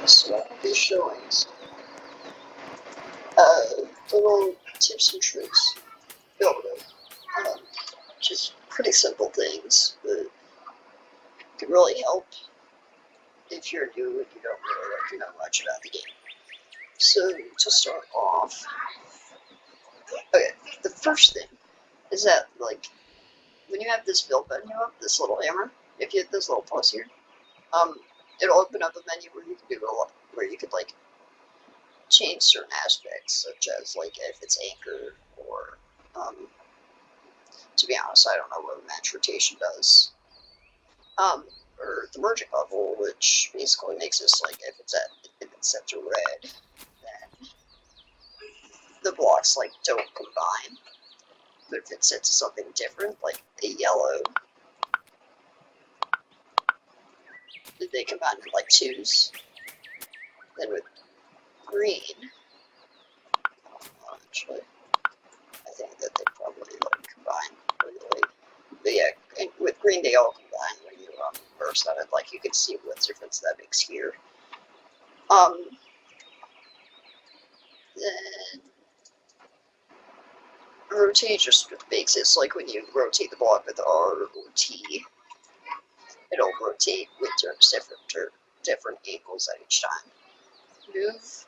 So I'll be showing little tips and tricks building. Just pretty simple things that can really help if you're new and you don't really know much about the game. So to start off, okay, the first thing is that when you have this build button, you have this little hammer. If you hit this little plus here, it'll open up a menu where you can do a lot, where you could change certain aspects, such as if it's anchor or to be honest, I don't know what match rotation does. Or the merging level, which basically makes this if it's set to red, then the blocks don't combine. But if it's set to something different, like a yellow, they combine in twos. Then with green, actually, I think that they probably combine really. But yeah, and with green they all combine when you burst on it. You can see what difference that makes here. Then rotate just makes it when you rotate the block with R or T, it'll rotate with different angles at each time. Move,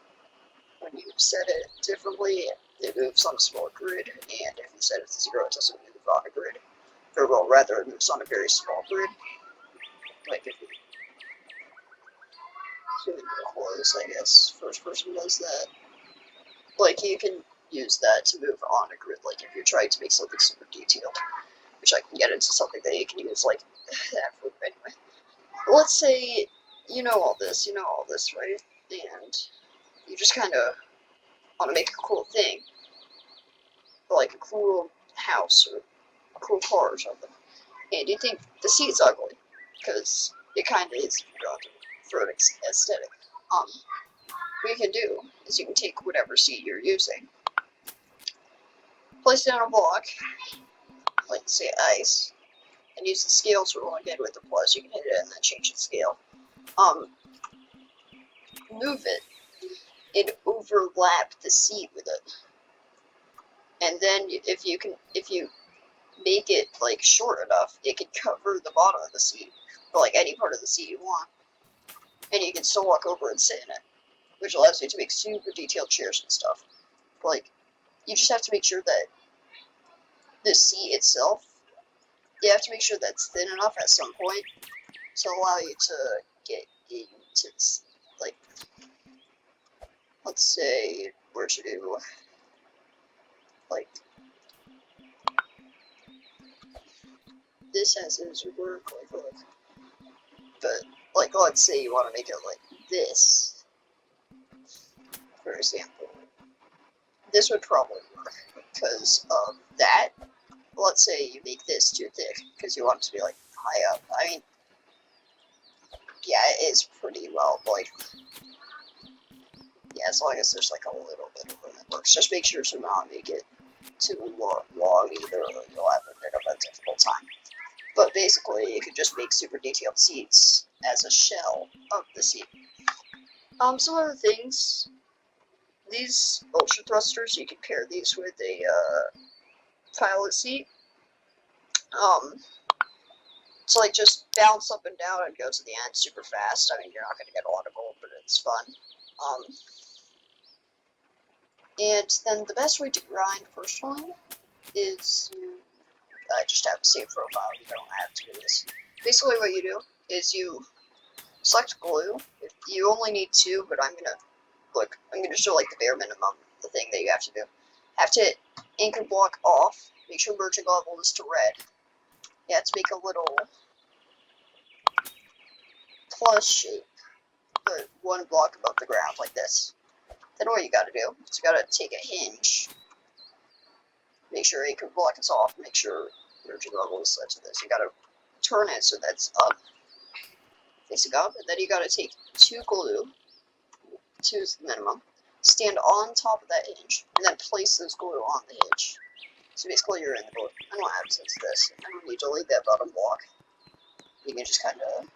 when you set it differently, it moves on a small grid, and if you set it to 0, it doesn't move on a grid. Or well, rather, it moves on a very small grid. If you zoom in close, I guess first person does that. You can use that to move on a grid, if you're trying to make something super detailed, which I can get into something that you can use that for anyway. Let's say you know all this, right? And you just kind of want to make a cool thing, a cool house or a cool car or something, and you think the seat's ugly, because it kind of is for an aesthetic. What you can do is you can take whatever seat you're using, place it on a block, say ice, and use the scale tool again with the plus. You can hit it and then change the scale. Move it and overlap the seat with it. And then if you make it short enough, it can cover the bottom of the seat, or any part of the seat you want. And you can still walk over and sit in it, which allows you to make super detailed chairs and stuff. You just have to make sure that the seat itself, you have to make sure that's thin enough at some point to allow you to get into let's say we're to do this as is work but let's say you want to make it this, for example. This would probably work because of that. Let's say you make this too thick because you want it to be high up. I mean, yeah, it is pretty well yeah, as long as there's a little bit of room, it works. Just make sure to not make it too long either, or you'll have a bit of a difficult time. But basically, you could just make super detailed seats as a shell of the seat. Some other things. These ultra thrusters, you can pair these with a pilot seat. It's just bounce up and down and go to the end super fast. I mean, you're not going to get a lot of gold, but it's fun. And then the best way to grind, personally, is you just have a save profile. You don't have to do this. Basically, what you do is you select glue. You only need 2, but I'm gonna show the bare minimum, the thing that you have to do. Have to hit anchor block off. Make sure merging level is to red. You have to make a little plus shape, but 1 block above the ground like this. Then what you gotta do is you gotta take a hinge. Make sure anchor block is off. Make sure merging level is set to this. You gotta turn it so that's up, facing up, and then you gotta take 2 glue. 2 is the minimum. Stand on top of that hinge, and then place those glue on the hinge. So basically, you're in the boat. And what happens is this: and when you delete that bottom block, you can just kind of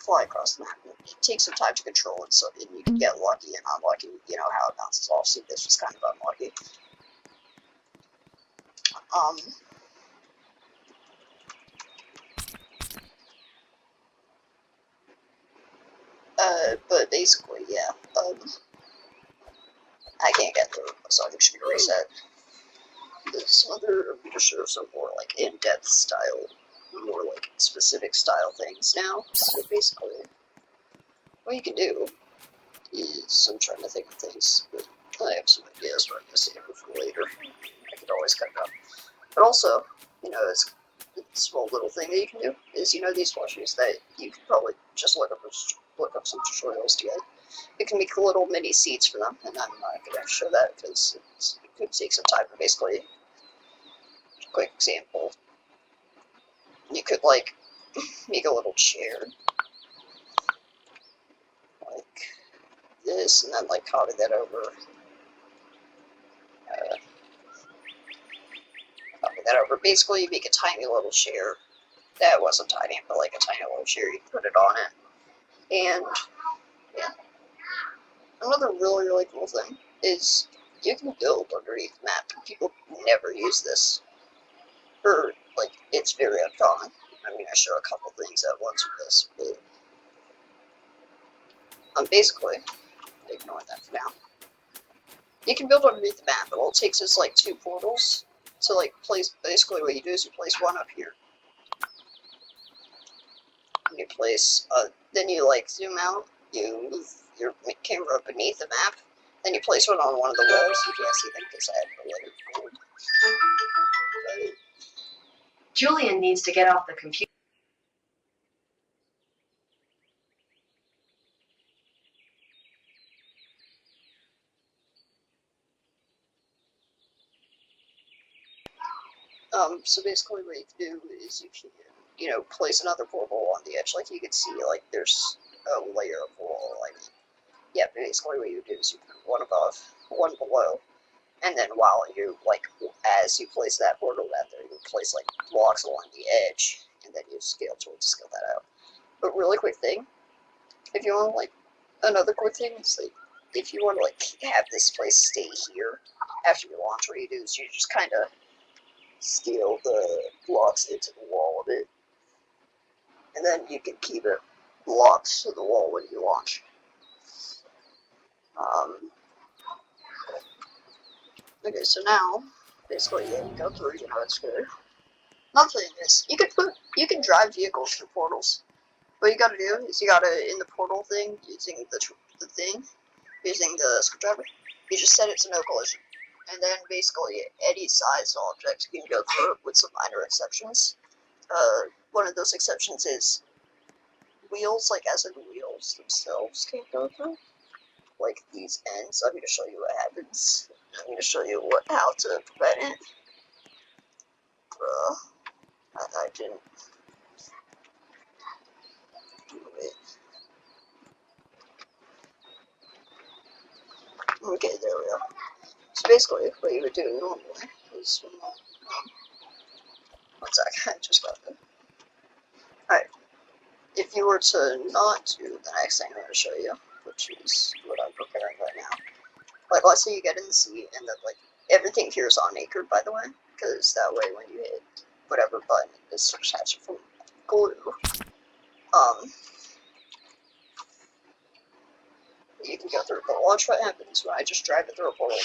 fly across the map. It takes some time to control it, so and you can get lucky and unlucky, you know, how it bounces off. See, this was kind of unlucky. But basically, yeah, I can't get through, so I'm just gonna reset. There's some other, I'm gonna show some more, like, in-depth style, more, like, specific style things now. So basically, what you can do is, I'm trying to think of things, but I have some ideas, but I'm gonna save it for later. I could always cut it up. But also, you know, it's a small little thing that you can do is, you know, these plushies that you could probably just look up some tutorials to get. You can make little mini seats for them, and I'm not going to show that because it could take some time. But basically, quick example, you could like make a little chair like this, and then like copy that over. Basically, you make a tiny little chair. That wasn't tiny, but like a tiny little chair. You put it on it, and yeah. Another really, really cool thing is you can build underneath the map. People never use this. Or, like, it's very uncommon. I'm going to show a couple things at once with this, but basically, ignore that for now. You can build underneath the map. It all takes is, like, 2 portals. So, like, basically what you do is you place one up here. And you place, then you, like, zoom out. You move your camera beneath the map. Then you place one on one of the walls. You can't see them because I have the letter gold. Julian needs to get off the computer. So basically what you can do is you can, you know, place another portal on the edge. Like you can see, like, there's a layer of wall. Like, yeah, basically what you do is you put one above, one below, and then while you, like, as you place that portal out there, you place, like, blocks along the edge, and then you scale tool to scale that out. But really quick thing, if you want, like, another quick thing is, like, if you want to, like, have this place stay here after you launch, what you do is you just kind of scale the blocks into the wall a bit, and then you can keep it locked to the wall when you launch. Okay, so now, basically, yeah, you go through, you know, it's good. Another thing is, you can drive vehicles through portals. What you gotta do is you gotta, in the portal thing, using using the screwdriver, you just set it to no collision. And then basically, any sized object you can go through it with some minor exceptions. One of those exceptions is wheels, like as in wheels themselves can't go through. Like these ends. I'm going to show you what happens. I'm going to show you how to prevent it. I didn't do it. Okay, there we go. So basically, what you would do normally is, one sec, I just got it. Alright, if you were to not do the next thing I'm going to show you, which is what I'm preparing right now. Like, let's say you get in the seat, and then, like, everything here is on anchored, by the way, because that way when you hit whatever button, it starts hatching from glue. You can go through, but watch what happens when I just drive it through a portal.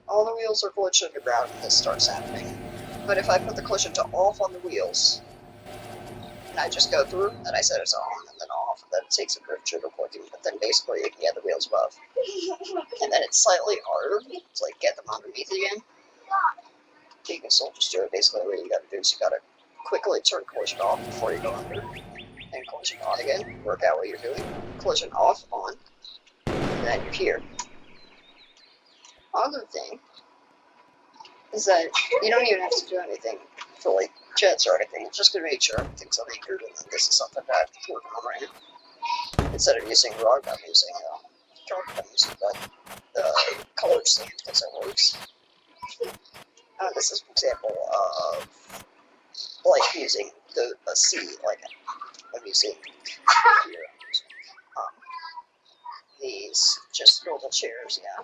All the wheels are glitched underground, and this starts happening. But if I put the collision to off on the wheels, and I just go through, and I set it to on and then off, and then it takes a good trigger clicking, but then basically you can get the wheels above. And then it's slightly harder to, like, get them underneath again. You can still just do it. Basically what you gotta do is you gotta quickly turn collision off before you go under, and collision on again, work out what you're doing, collision off, on, and then you're here. Other thing is that you don't even have to do anything for, like, jets or anything. It's just gonna make sure everything's unanchored, and then this is something that I'm working on right now. Instead of using rug, I'm using color sand because it works. This is an example of, like, using a seat, like let me see here. Um, these just normal chairs, yeah,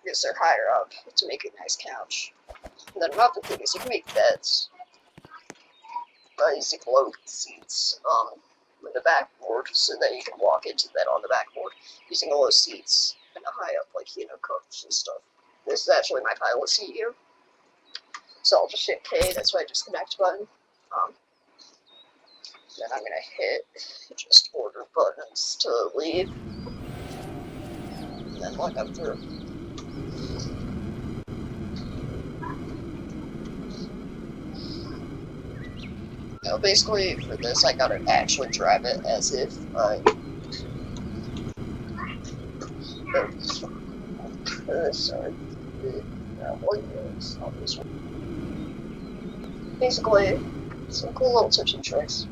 because they're higher up to make a nice couch. And then another thing is you can make beds by using low seats with a backboard, so that you can walk into bed on the backboard using low seats and a high up, like coach and stuff. This is actually my pilot seat here, so I'll just hit K. That's my disconnect button. Then I'm gonna hit just order buttons to leave, and then look up through. Now, basically, for this, I gotta actually drive it as if I. Sorry. Not this one. Basically, some cool little tips and tricks.